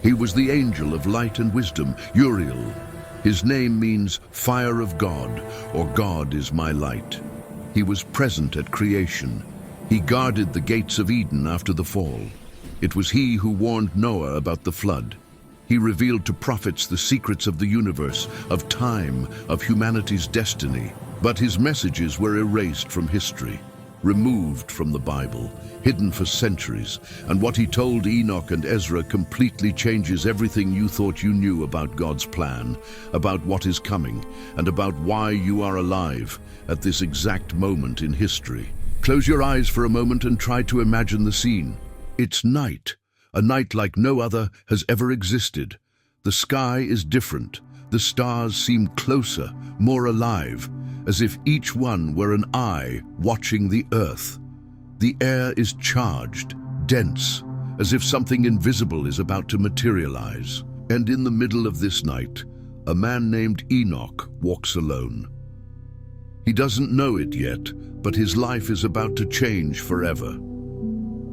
He was the angel of light and wisdom, Uriel. His name means fire of God, or God is my light. He was present at creation. He guarded the gates of Eden after the fall. It was he who warned Noah about the flood. He revealed to prophets the secrets of the universe, of time, of humanity's destiny. But his messages were erased from history, removed from the Bible, hidden for centuries, and what he told Enoch and Ezra completely changes everything you thought you knew about God's plan, about what is coming, and about why you are alive at this exact moment in history. Close your eyes for a moment and try to imagine the scene. It's night, a night like no other has ever existed. The sky is different. The stars seem closer, more alive, as if each one were an eye watching the earth. The air is charged, dense, as if something invisible is about to materialize. And in the middle of this night, a man named Enoch walks alone. He doesn't know it yet, but his life is about to change forever.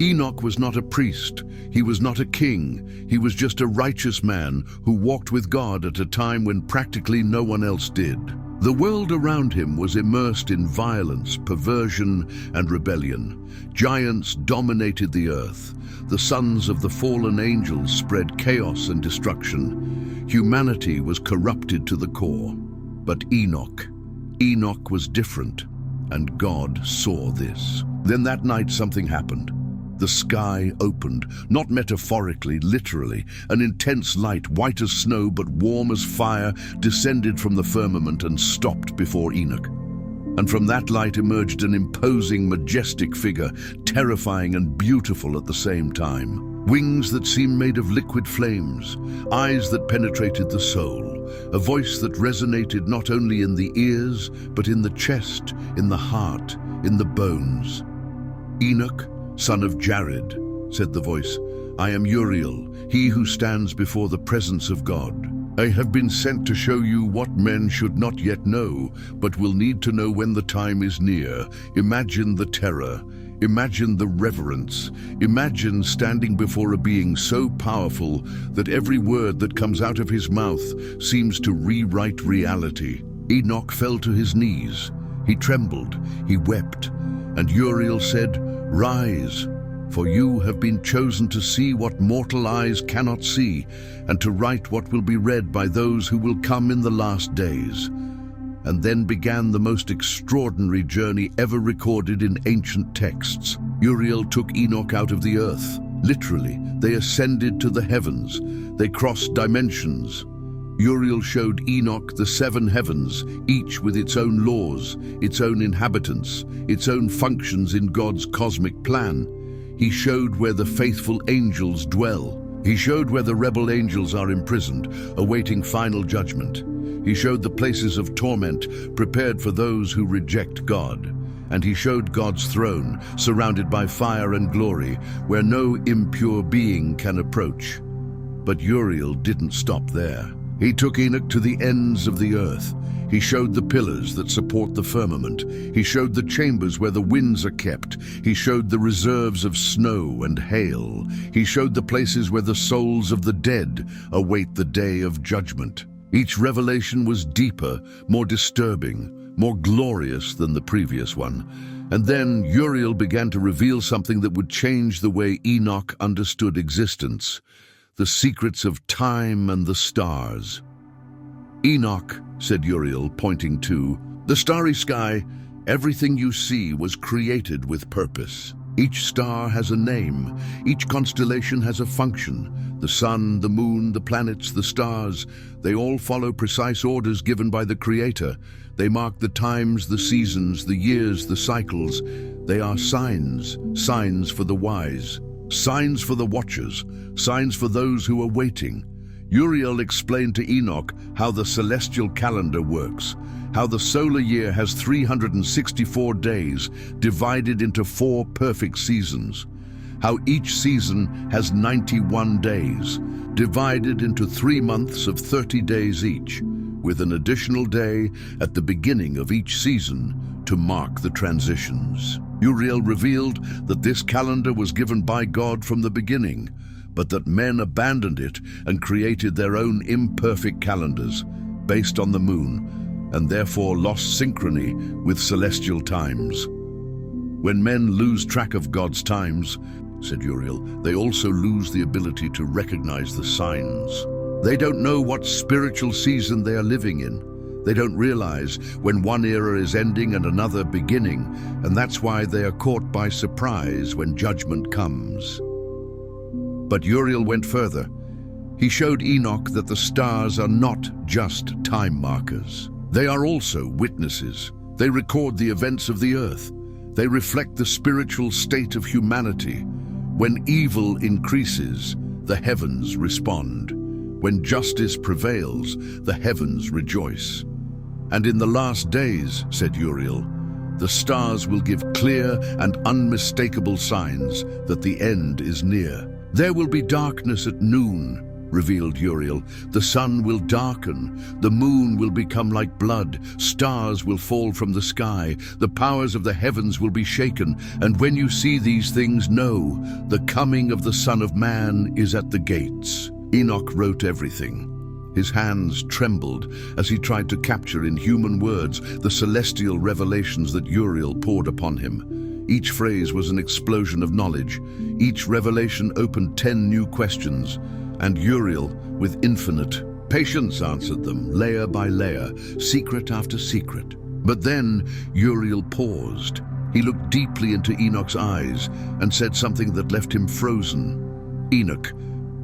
Enoch was not a priest, he was not a king, he was just a righteous man who walked with God at a time when practically no one else did. The world around him was immersed in violence, perversion, and rebellion. Giants dominated the earth. The sons of the fallen angels spread chaos and destruction. Humanity was corrupted to the core. But Enoch was different, and God saw this. Then that night something happened. The sky opened, not metaphorically, literally. An intense light, white as snow but warm as fire, descended from the firmament and stopped before Enoch. And from that light emerged an imposing, majestic figure, terrifying and beautiful at the same time. Wings that seemed made of liquid flames, eyes that penetrated the soul, a voice that resonated not only in the ears, but in the chest, in the heart, in the bones. Enoch, son of Jared, said the voice, I am Uriel, he who stands before the presence of God. I have been sent to show you what men should not yet know, but will need to know when the time is near. Imagine the terror. Imagine the reverence. Imagine standing before a being so powerful that every word that comes out of his mouth seems to rewrite reality. Enoch fell to his knees. He trembled. He wept. And Uriel said, Rise, for you have been chosen to see what mortal eyes cannot see, and to write what will be read by those who will come in the last days. And then began the most extraordinary journey ever recorded in ancient texts. Uriel took Enoch out of the earth. Literally, they ascended to the heavens. They crossed dimensions. Uriel showed Enoch the 7 heavens, each with its own laws, its own inhabitants, its own functions in God's cosmic plan. He showed where the faithful angels dwell. He showed where the rebel angels are imprisoned, awaiting final judgment. He showed the places of torment prepared for those who reject God. And he showed God's throne, surrounded by fire and glory, where no impure being can approach. But Uriel didn't stop there. He took Enoch to the ends of the earth. He showed the pillars that support the firmament. He showed the chambers where the winds are kept. He showed the reserves of snow and hail. He showed the places where the souls of the dead await the day of judgment. Each revelation was deeper, more disturbing, more glorious than the previous one. And then Uriel began to reveal something that would change the way Enoch understood existence. The secrets of time and the stars. Enoch, said Uriel, pointing to the starry sky, everything you see was created with purpose. Each star has a name, each constellation has a function. The sun, the moon, the planets, the stars, they all follow precise orders given by the Creator. They mark the times, the seasons, the years, the cycles. They are signs, signs for the wise. Signs for the watchers, signs for those who are waiting. Uriel explained to Enoch how the celestial calendar works, how the solar year has 364 days divided into 4 perfect seasons, how each season has 91 days, divided into 3 months of 30 days each, with an additional day at the beginning of each season to mark the transitions. Uriel revealed that this calendar was given by God from the beginning, but that men abandoned it and created their own imperfect calendars based on the moon, and therefore lost synchrony with celestial times. When men lose track of God's times, said Uriel, they also lose the ability to recognize the signs. They don't know what spiritual season they are living in. They don't realize when one era is ending and another beginning, and that's why they are caught by surprise when judgment comes. But Uriel went further. He showed Enoch that the stars are not just time markers. They are also witnesses. They record the events of the earth. They reflect the spiritual state of humanity. When evil increases, the heavens respond. When justice prevails, the heavens rejoice. And in the last days, said Uriel, the stars will give clear and unmistakable signs that the end is near. There will be darkness at noon, revealed Uriel. The sun will darken, the moon will become like blood, stars will fall from the sky, the powers of the heavens will be shaken, and when you see these things, know the coming of the Son of Man is at the gates. Enoch wrote everything. His hands trembled as he tried to capture in human words the celestial revelations that Uriel poured upon him. Each phrase was an explosion of knowledge. Each revelation opened 10 new questions, and Uriel, with infinite patience, answered them, layer by layer, secret after secret. But then Uriel paused. He looked deeply into Enoch's eyes and said something that left him frozen. Enoch,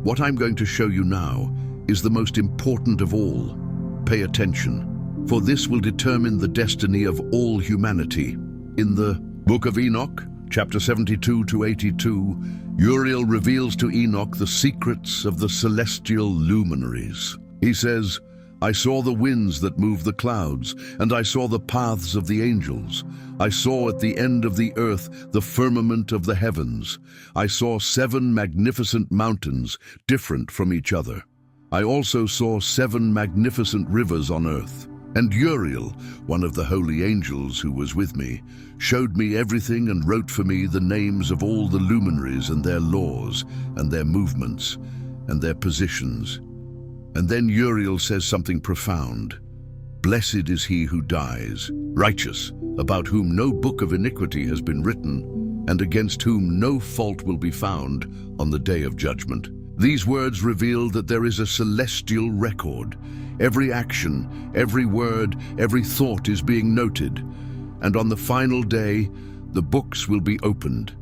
what I'm going to show you now is the most important of all. Pay attention, for this will determine the destiny of all humanity. In the Book of Enoch, chapter 72 to 82, Uriel reveals to Enoch the secrets of the celestial luminaries. He says, I saw the winds that move the clouds, and I saw the paths of the angels. I saw at the end of the earth the firmament of the heavens. I saw 7 magnificent mountains, different from each other. I also saw 7 magnificent rivers on earth. And Uriel, one of the holy angels who was with me, showed me everything and wrote for me the names of all the luminaries and their laws and their movements and their positions. And then Uriel says something profound. Blessed is he who dies, righteous, about whom no book of iniquity has been written, and against whom no fault will be found on the day of judgment. These words reveal that there is a celestial record. Every action, every word, every thought is being noted. And on the final day, the books will be opened,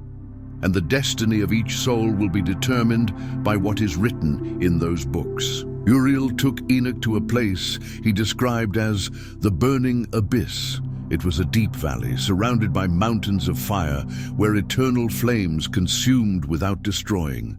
and the destiny of each soul will be determined by what is written in those books. Uriel took Enoch to a place he described as the burning abyss. It was a deep valley surrounded by mountains of fire where eternal flames consumed without destroying.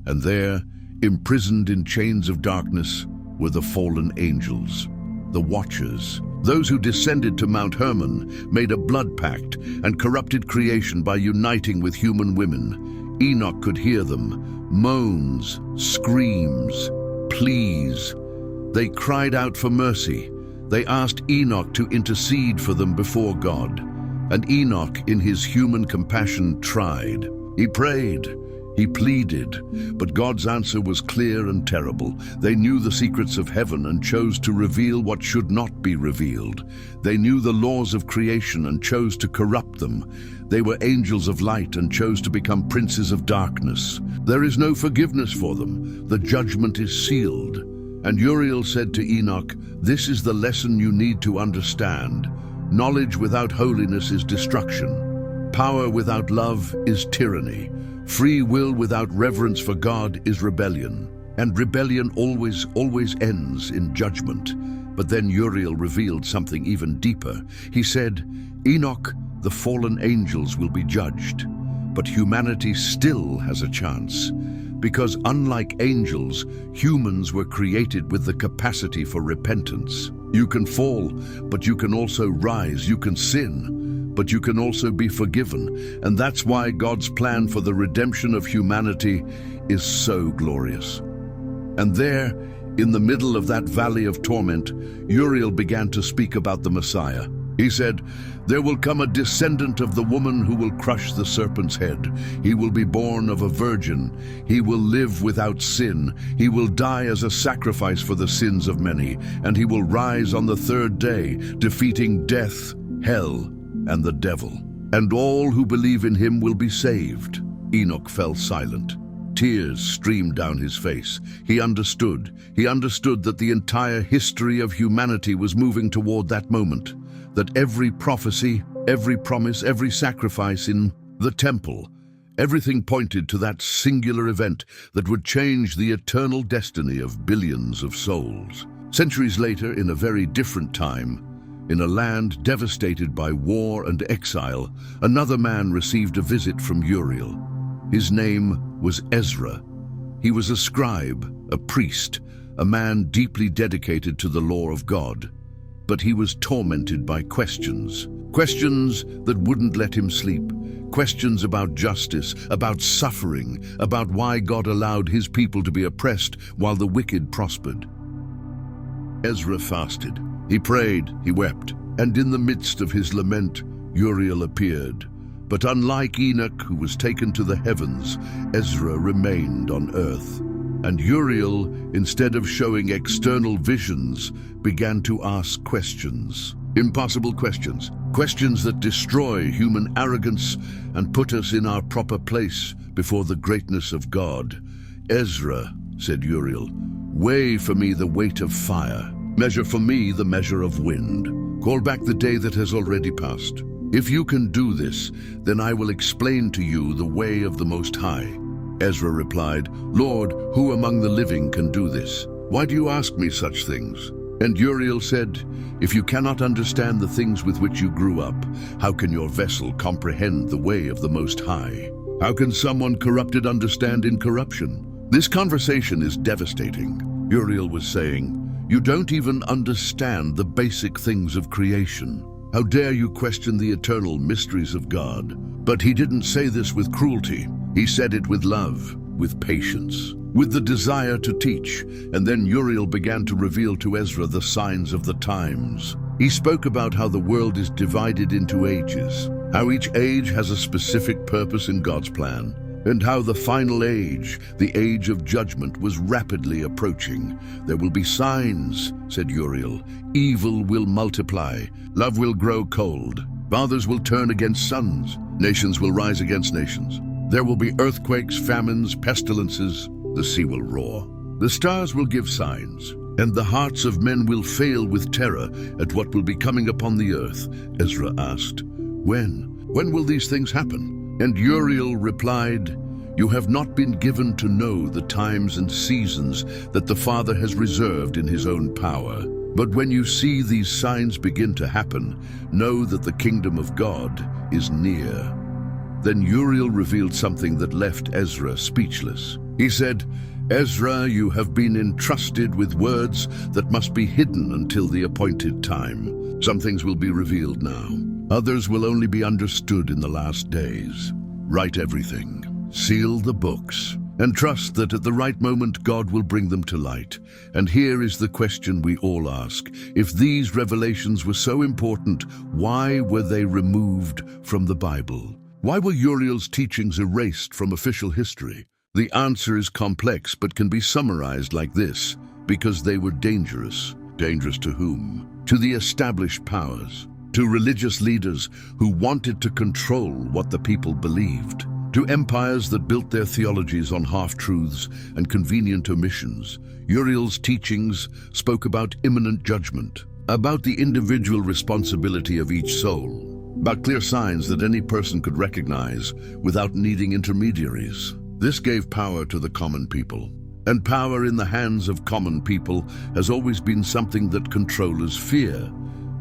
And there, imprisoned in chains of darkness, were the fallen angels, the Watchers, those who descended to Mount Hermon, made a blood pact, and corrupted creation by uniting with human women. Enoch could hear them, moans, screams, pleas. They cried out for mercy. They asked Enoch to intercede for them before God. And Enoch, in his human compassion, tried. He prayed. He pleaded, but God's answer was clear and terrible. They knew the secrets of heaven and chose to reveal what should not be revealed. They knew the laws of creation and chose to corrupt them. They were angels of light and chose to become princes of darkness. There is no forgiveness for them. The judgment is sealed. And Uriel said to Enoch, this is the lesson you need to understand. Knowledge without holiness is destruction. Power without love is tyranny. Free will without reverence for God is rebellion, and rebellion always ends in judgment. But then Uriel revealed something even deeper. He said, Enoch, the fallen angels will be judged, but humanity still has a chance. Because unlike angels, humans were created with the capacity for repentance. You can fall, but you can also rise. You can sin, but you can also be forgiven. And that's why God's plan for the redemption of humanity is so glorious. And there, in the middle of that valley of torment, Uriel began to speak about the Messiah. He said, "There will come a descendant of the woman who will crush the serpent's head. He will be born of a virgin. He will live without sin. He will die as a sacrifice for the sins of many, and he will rise on the third day, defeating death, hell, and the devil. And all who believe in him will be saved." Enoch fell silent. Tears streamed down his face. He understood. He understood that the entire history of humanity was moving toward that moment. That every prophecy, every promise, every sacrifice in the temple, everything pointed to that singular event that would change the eternal destiny of billions of souls. Centuries later, in a very different time, in a land devastated by war and exile, another man received a visit from Uriel. His name was Ezra. He was a scribe, a priest, a man deeply dedicated to the law of God. But he was tormented by questions that wouldn't let him sleep, questions about justice, about suffering, about why God allowed his people to be oppressed while the wicked prospered. Ezra fasted. He prayed, he wept, and in the midst of his lament, Uriel appeared. But unlike Enoch, who was taken to the heavens, Ezra remained on earth. And Uriel, instead of showing external visions, began to ask questions. Impossible questions. Questions that destroy human arrogance and put us in our proper place before the greatness of God. "Ezra," said Uriel, "weigh for me the weight of fire. Measure for me the measure of wind. Call back the day that has already passed. If you can do this, then I will explain to you the way of the Most High." Ezra replied, "Lord, who among the living can do this? Why do you ask me such things?" And Uriel said, "If you cannot understand the things with which you grew up, how can your vessel comprehend the way of the Most High? How can someone corrupted understand incorruption?" This conversation is devastating. Uriel was saying, "You don't even understand the basic things of creation. How dare you question the eternal mysteries of God?" But he didn't say this with cruelty. He said it with love, with patience, with the desire to teach. And then Uriel began to reveal to Ezra the signs of the times. He spoke about how the world is divided into ages, how each age has a specific purpose in God's plan, and how the final age, the age of judgment, was rapidly approaching. "There will be signs," said Uriel. "Evil will multiply, love will grow cold, fathers will turn against sons, nations will rise against nations. There will be earthquakes, famines, pestilences, the sea will roar. The stars will give signs, and the hearts of men will fail with terror at what will be coming upon the earth." Ezra asked, When will these things happen?" And Uriel replied, "You have not been given to know the times and seasons that the Father has reserved in his own power. But when you see these signs begin to happen, know that the kingdom of God is near." Then Uriel revealed something that left Ezra speechless. He said, "Ezra, you have been entrusted with words that must be hidden until the appointed time. Some things will be revealed now. Others will only be understood in the last days. Write everything, seal the books, and trust that at the right moment God will bring them to light." And here is the question we all ask. If these revelations were so important, why were they removed from the Bible? Why were Uriel's teachings erased from official history? The answer is complex but can be summarized like this: because they were dangerous. Dangerous to whom? To the established powers. To religious leaders who wanted to control what the people believed. To empires that built their theologies on half-truths and convenient omissions. Uriel's teachings spoke about imminent judgment, about the individual responsibility of each soul, about clear signs that any person could recognize without needing intermediaries. This gave power to the common people. And power in the hands of common people has always been something that controllers fear.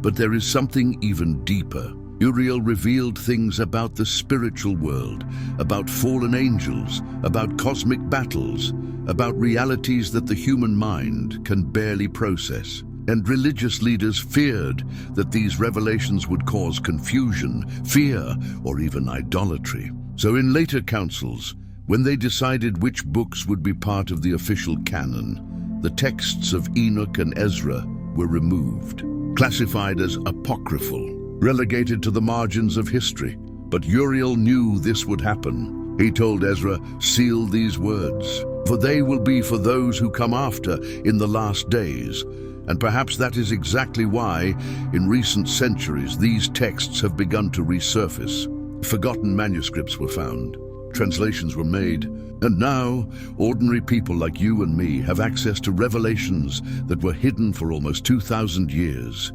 But there is something even deeper. Uriel revealed things about the spiritual world, about fallen angels, about cosmic battles, about realities that the human mind can barely process. And religious leaders feared that these revelations would cause confusion, fear, or even idolatry. So in later councils, when they decided which books would be part of the official canon, the texts of Enoch and Ezra were removed, classified as apocryphal. relegated to the margins of history. But Uriel knew this would happen. He told Ezra, "Seal these words, for they will be for those who come after in the last days." And perhaps that is exactly why, in recent centuries, these texts have begun to resurface. Forgotten manuscripts were found, translations were made, and now ordinary people like you and me have access to revelations that were hidden for almost 2,000 years.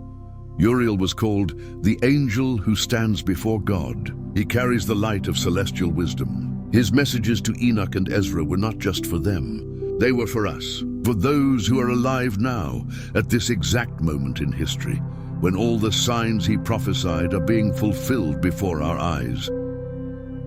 Uriel was called the angel who stands before God. He carries the light of celestial wisdom. His messages to Enoch and Ezra were not just for them. They were for us, for those who are alive now, at this exact moment in history, when all the signs he prophesied are being fulfilled before our eyes.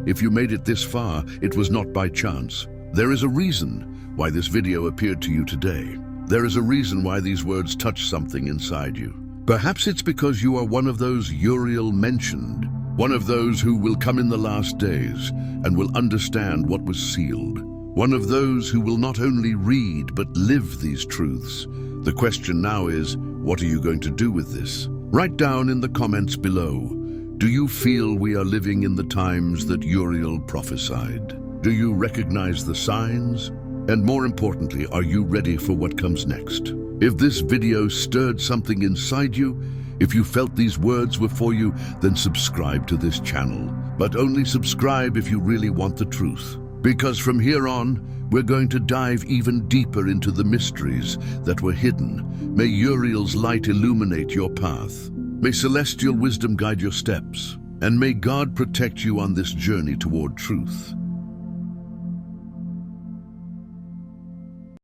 If you made it this far, it was not by chance. There is a reason why this video appeared to you today. There is a reason why these words touch something inside you. Perhaps it's because you are one of those Uriel mentioned, one of those who will come in the last days and will understand what was sealed. One of those who will not only read but live these truths. The question now is, what are you going to do with this? Write down in the comments below. Do you feel we are living in the times that Uriel prophesied? Do you recognize the signs? And more importantly, are you ready for what comes next? If this video stirred something inside you, if you felt these words were for you, then subscribe to this channel. But only subscribe if you really want the truth. Because from here on, we're going to dive even deeper into the mysteries that were hidden. May Uriel's light illuminate your path. May celestial wisdom guide your steps. And may God protect you on this journey toward truth.